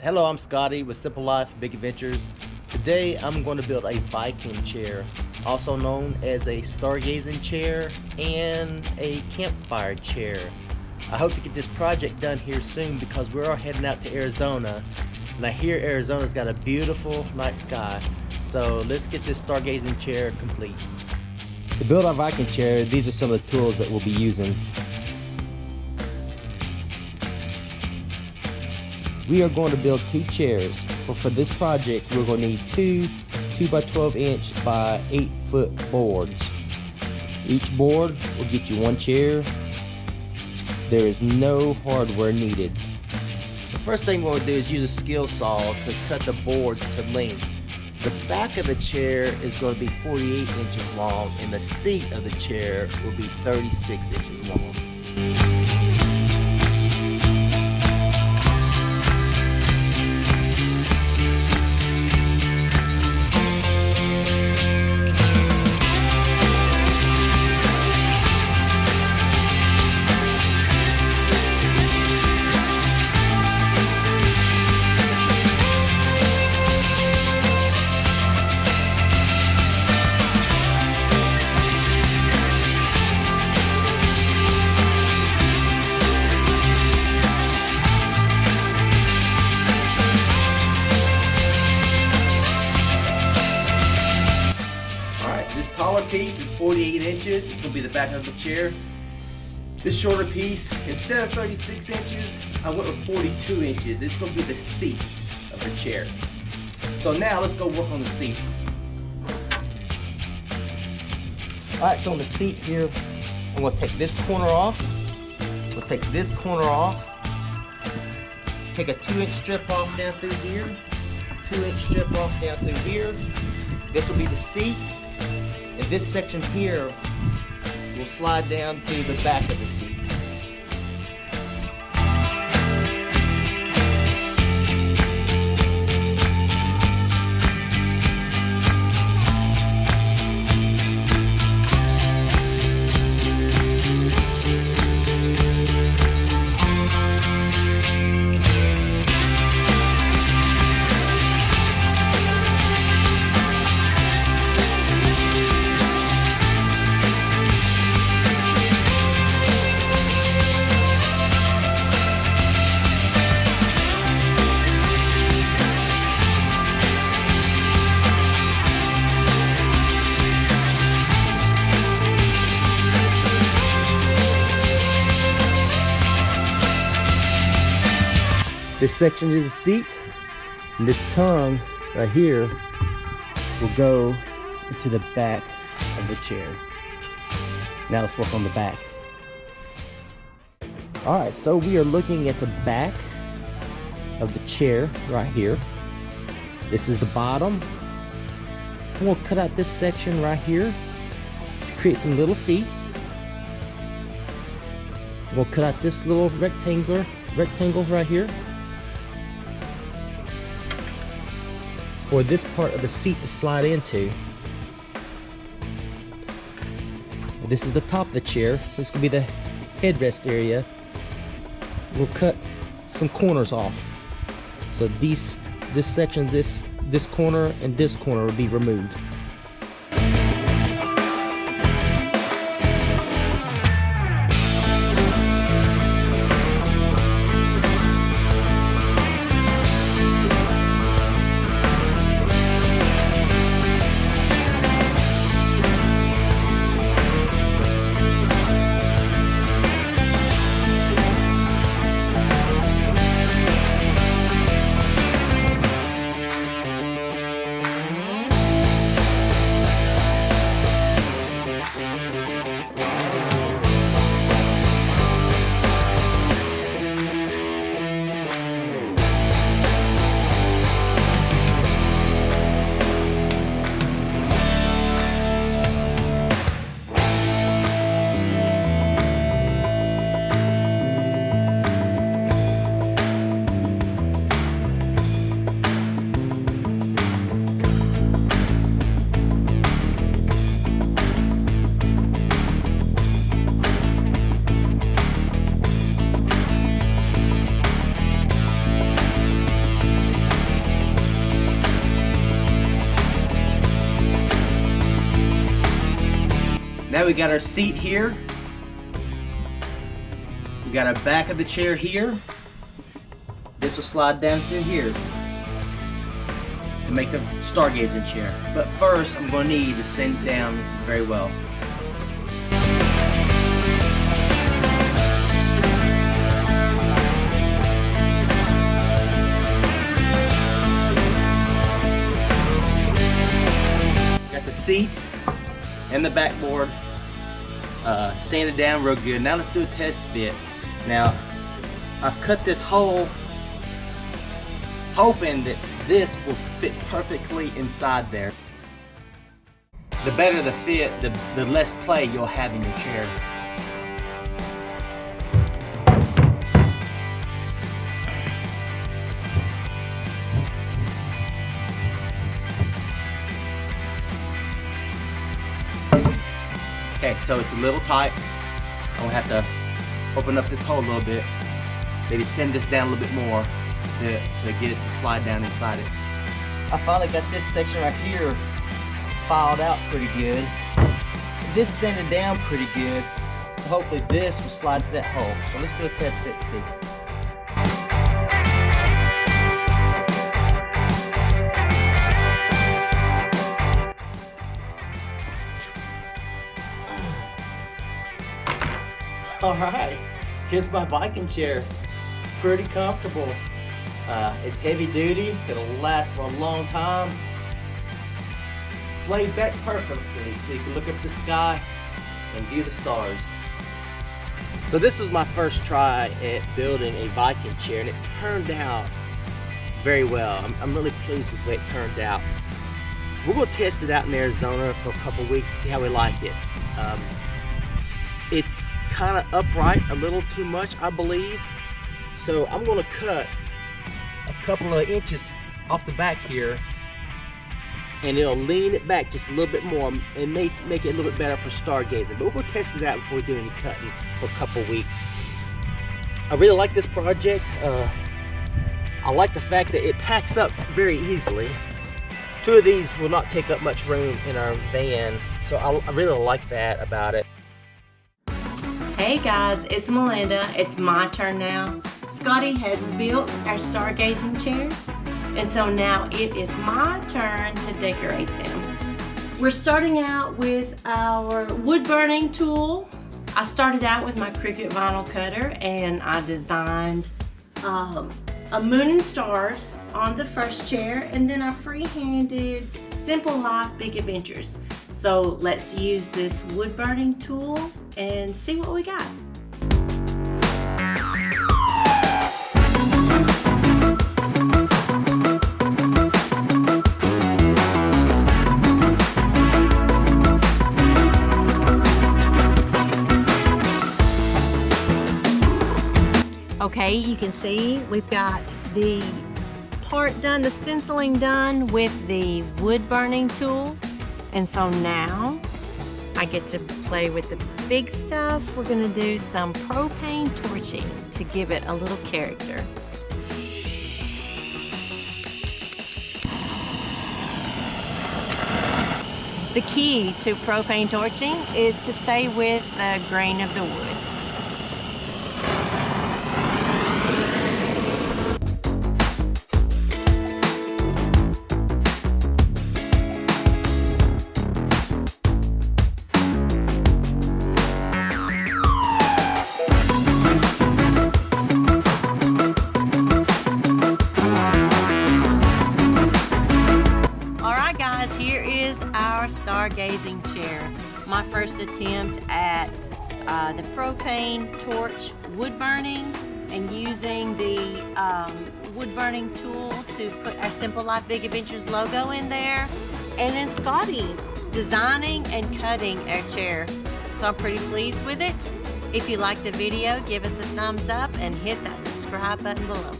Hello, I'm Scotty with Simple Life Big Adventures. Today I'm going to build a Viking chair, also known as a StarGazing chair and a Campfire chair. I hope to get this project done here soon because we're all heading out to Arizona, and I hear Arizona's got a beautiful night sky. So let's get this StarGazing chair complete. To build our Viking chair, these are some of the tools that we'll be using. We are going to build two chairs. For this project, we're going to need two 2x12" by 8-foot boards. Each board will get you one chair. There is no hardware needed. The first thing we're going to do is use a skill saw to cut the boards to length. The back of the chair is going to be 48 inches long, and the seat of the chair will be 36 inches long. This taller piece is 48 inches. It's going to be the back of the chair. This shorter piece, instead of 36 inches, I went with 42 inches. It's going to be the seat of the chair. So now let's go work on the seat. Alright, so on the seat here, I'm going to take this corner off. We'll take this corner off. Take a 2-inch strip off down through here. 2-inch strip off down through here. This will be the seat. And this section here will slide down to the back of the seat. This section is the seat, and this tongue right here will go into the back of the chair. Now let's work on the back. Alright, so we are looking at the back of the chair right here. This is the bottom. I'm going to cut out this section right here to create some little feet. We'll cut out this little rectangle right here for this part of the seat to slide into. This is the top of the chair. This will be the headrest area. We'll cut some corners off. So this section, this corner, and this corner will be removed. Now we got our seat here. We got our back of the chair here. This will slide down through here to make the stargazing chair. But first, I'm going to need to sand it down very well. Got the seat and the backboard sanded down real good. Now let's do a test fit. Now, I've cut this hole hoping that this will fit perfectly inside there. The better the fit, the less play you'll have in your chair. Okay, so it's a little tight. I'm gonna have to open up this hole a little bit. Maybe send this down a little bit more to get it to slide down inside it. I finally got this section right here filed out pretty good. This sanded down pretty good. So hopefully this will slide to that hole. So let's do a test fit and see. Alright, here's my Viking chair. It's pretty comfortable. It's heavy duty, it'll last for a long time. It's laid back perfectly so you can look up at the sky and view the stars. So this was my first try at building a Viking chair, and it turned out very well. I'm really pleased with the way it turned out. We're going to test it out in Arizona for a couple weeks to see how we like it. It's kind of upright a little too much, I believe. So I'm going to cut a couple of inches off the back here, and it'll lean it back just a little bit more and make it a little bit better for stargazing. But we're going to test it out before we do any cutting for a couple weeks. I really like this project. I like the fact that it packs up very easily. Two of these will not take up much room in our van, so I really like that about it. Hey guys, it's Melinda. It's my turn now. Scotty has built our stargazing chairs, and so now it is my turn to decorate them. We're starting out with our wood burning tool. I started out with my Cricut vinyl cutter, and I designed a moon and stars on the first chair, and then I freehanded Simple Life Big Adventures. So let's use this wood burning tool and see what we got. Okay, you can see we've got the part done, the stenciling done with the wood burning tool. And so now I get to play with the big stuff. We're gonna do some propane torching to give it a little character. The key to propane torching is to stay with the grain of the wood. Stargazing chair. My first attempt at the propane torch wood burning and using the wood burning tool to put our Simple Life Big Adventures logo in there, and then Scotty designing and cutting our chair. So I'm pretty pleased with it. If you like the video, give us a thumbs up and hit that subscribe button below.